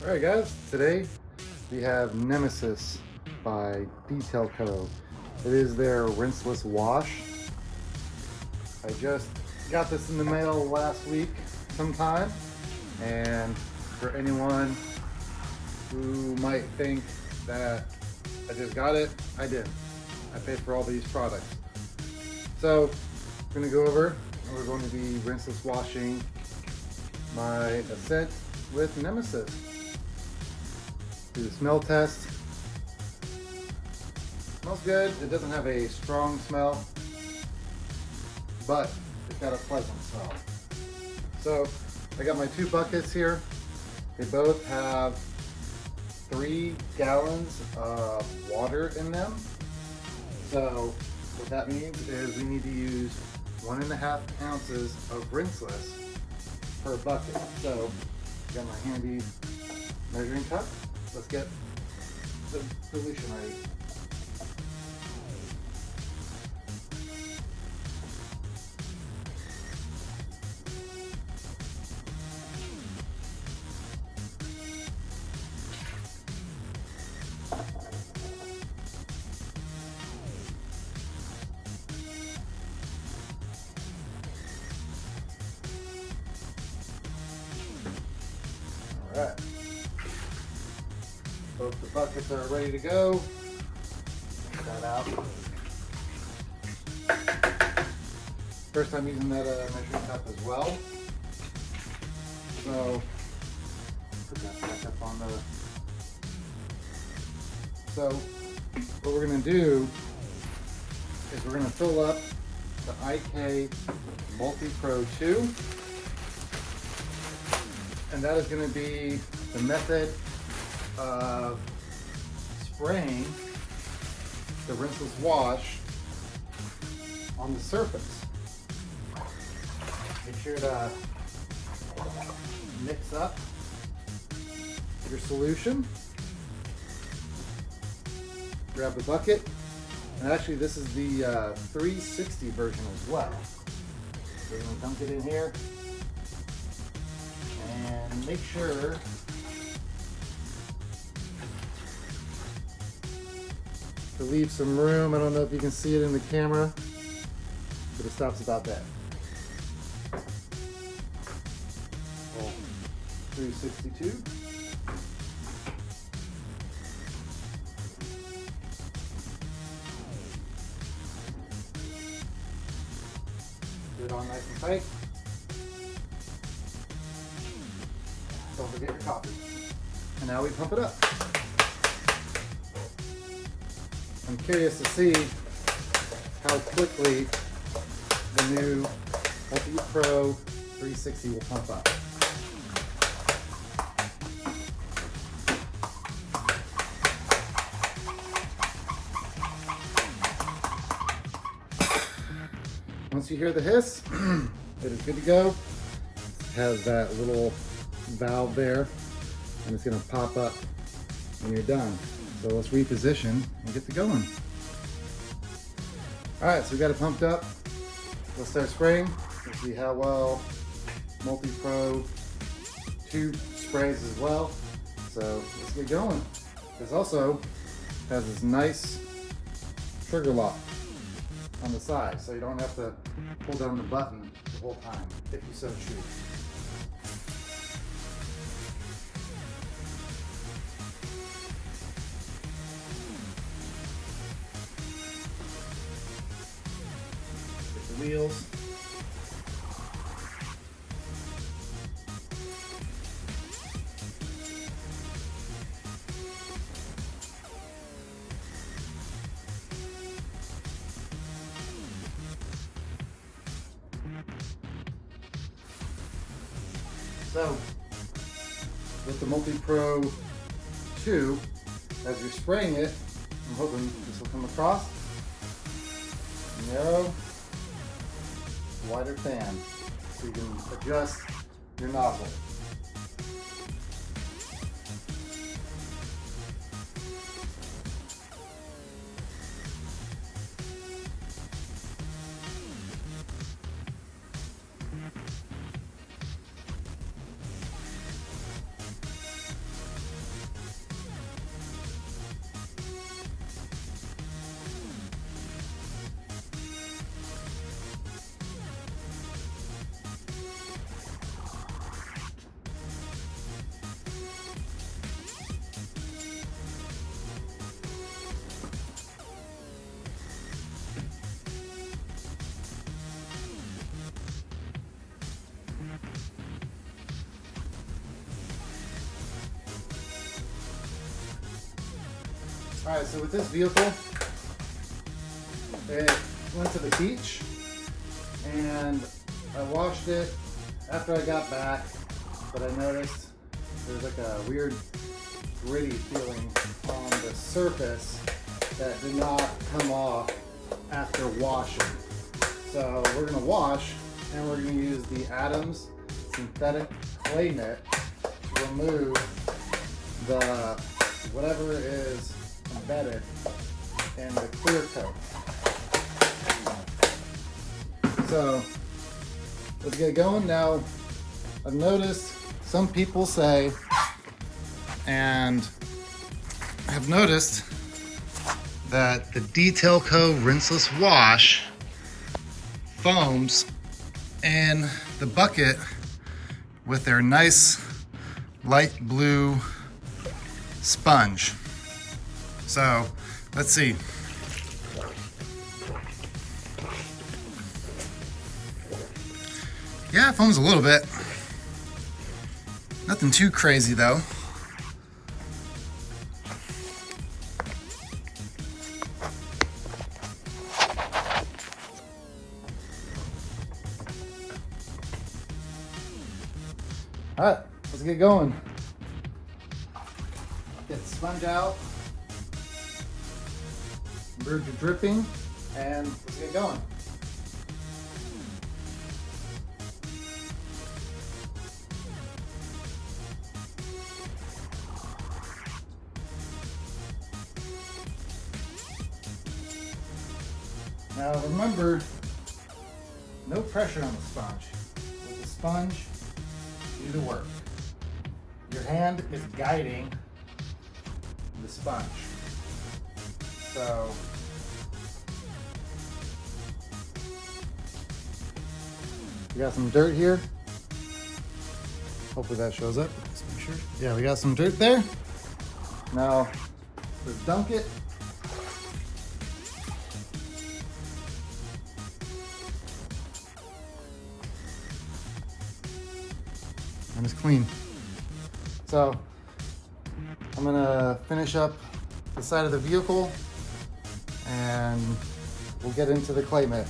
Alright guys, today we have Nemesis by Detail Co. It is their rinseless wash. I just got this in the mail last week sometime, and for anyone who might think that I just got it, I didn't. I paid for all these products. So we're going to go over and we're going to be rinseless washing my Ascent with Nemesis. Do the smell test. Smells good. It doesn't have a strong smell, but it's got a pleasant smell. So I got my two buckets here. They both have 3 gallons of water in them. So what that means is we need to use 1.5 ounces of rinseless per bucket. So I got my handy measuring cup. Let's get the dilution ready. All right. Both the buckets are ready to go. Get that out. First time using that measuring cup as well. So put that back up on the. So what we're going to do is we're going to fill up the IK Multi-Pro 2, and that is going to be the method of spraying the rinseless wash on the surface. Make sure to mix up your solution. Grab the bucket, and actually this is the 360 version as well. So you're going to dump it in here and make sure to leave some room. I don't know if you can see it in the camera, but it stops about that. 362. Get it on nice and tight. Don't forget your coffee. And now we pump it up. I'm curious to see how quickly the new Multi-Pro 360 will pump up. Once you hear the hiss, it is good to go. It has that little valve there, and it's going to pop up when you're done. So let's reposition and get to going. All right, so we got it pumped up. Let's start spraying. Let's see how well Multi-Pro 2 sprays as well. So let's get going. This also has this nice trigger lock on the side, so you don't have to pull down the button the whole time if you so choose. Wheels. So with the Multi-Pro 2, as you're spraying it, I'm hoping this will come across. Narrow, wider fan, so you can adjust your nozzle. Alright, so with this vehicle, it went to the beach and I washed it after I got back, but I noticed there's like a weird gritty feeling on the surface that did not come off after washing. So we're gonna wash and we're gonna use the Adams synthetic clay net to remove the whatever is embedded in the clear coat. So let's get going. Now I've noticed some people say, and have noticed that the Detail Co. rinseless wash foams in the bucket with their nice light blue sponge. So let's see. Yeah, it foams a little bit. Nothing too crazy though. All right, let's get going. Get the sponge out. Birds are dripping, and let's get going. Now remember, no pressure on the sponge. With the sponge, do the work. Your hand is guiding the sponge. So we got some dirt here. Hopefully that shows up. Let's make sure. Yeah, we got some dirt there. Now let's dunk it. And it's clean. So I'm gonna finish up the side of the vehicle and we'll get into the clay mitt.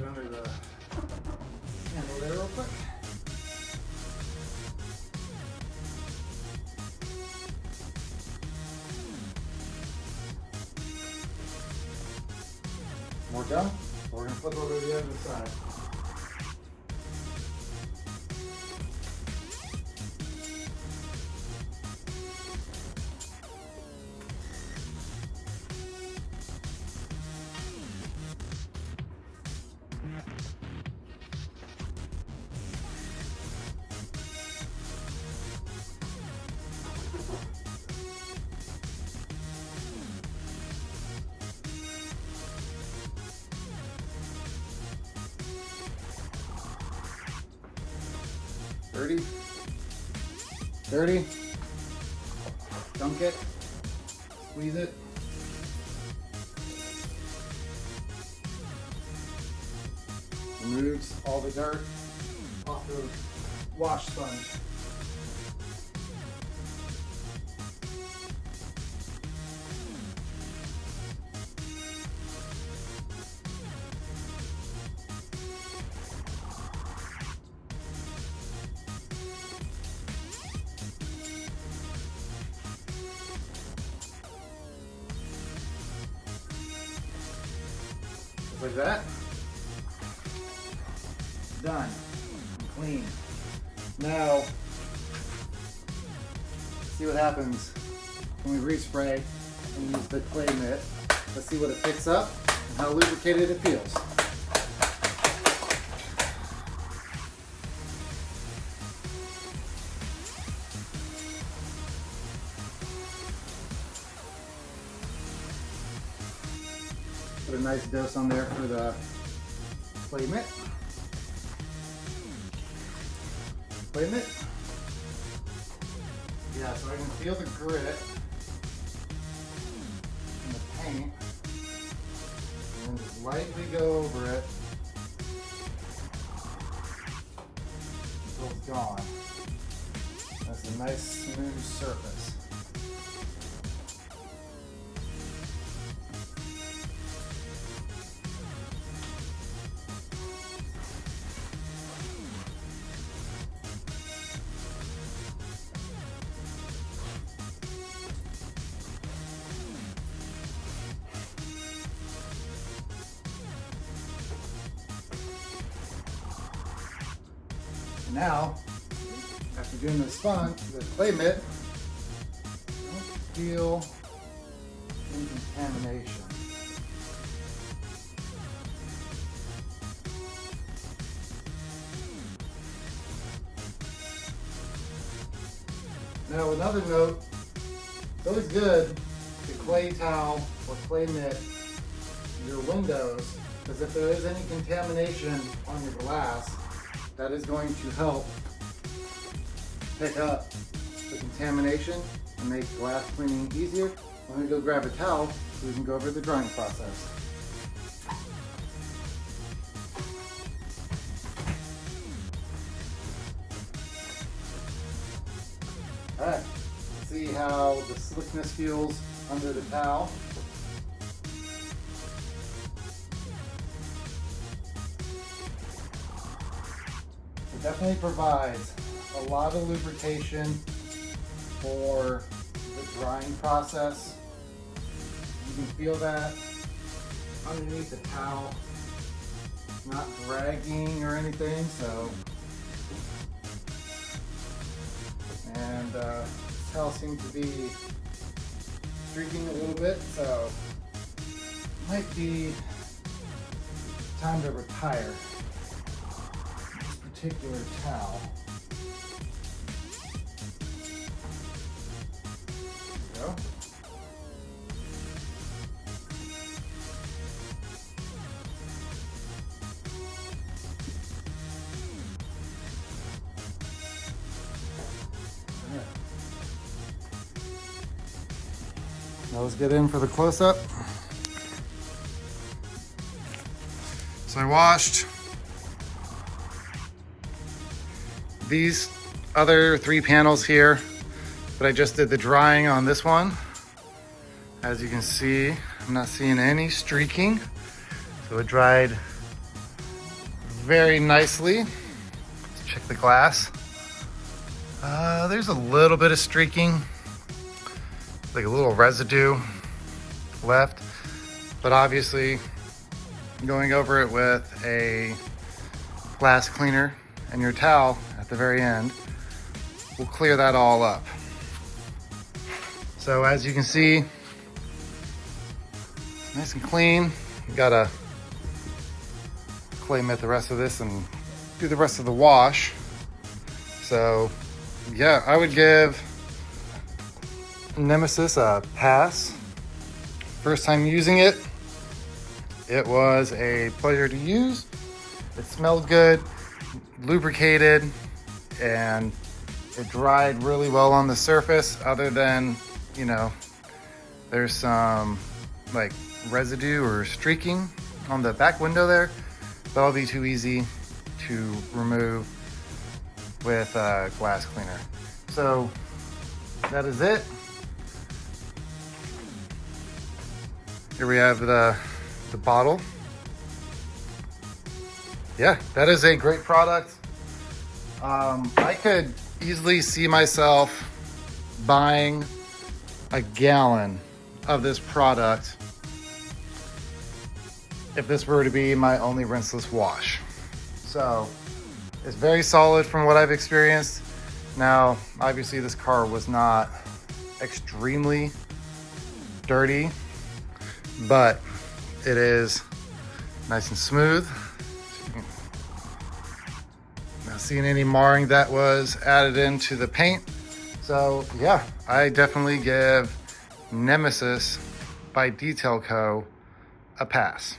Under the handle there real quick. More done. We're going to flip over to the other side. Dirty, dunk it, squeeze it. Removes all the dirt off the wash sponge. Like that. Done. Clean. Now, see what happens when we respray and use the clay mitt. Let's see what it picks up and how lubricated it feels. Put a nice dose on there for the clay mitt. clay mitt. Yeah, so I can feel the grit in the paint, and then just lightly go over it until it's gone. That's a nice smooth surface. Now, after doing the clay mitt, don't feel any contamination. Now, another note, it's always good to clay towel or clay mitt your windows, because if there is any contamination on your glass, that is going to help pick up the contamination and make glass cleaning easier. I'm going to go grab a towel so we can go over the drying process. Alright, see how the slickness feels under the towel. It definitely provides a lot of lubrication for the drying process. You can feel that underneath the towel. It's not dragging or anything, so. And this towel seems to be streaking a little bit, so it might be time to retire particular towel. There we go. Right. Now let's get in for the close-up. So I washed these other 3 panels here, but I just did the drying on this one. As you can see, I'm not seeing any streaking. So it dried very nicely. Let's check the glass. There's a little bit of streaking, like a little residue left, but obviously going over it with a glass cleaner and your towel at the very end will clear that all up. So as you can see, nice and clean. You gotta clay mitt the rest of this and do the rest of the wash. So yeah, I would give Nemesis a pass. First time using it, it was a pleasure to use. It smelled good, lubricated, and it dried really well on the surface, other than, you know, there's some like residue or streaking on the back window there. That'll be too easy to remove with a glass cleaner. So that is it. Here we have the bottle. Yeah, that is a great product. I could easily see myself buying a gallon of this product if this were to be my only rinseless wash. So it's very solid from what I've experienced. Now, obviously this car was not extremely dirty, but it is nice and smooth. Not seeing any marring that was added into the paint. So yeah, I definitely give Nemesis by Detail Co. a pass.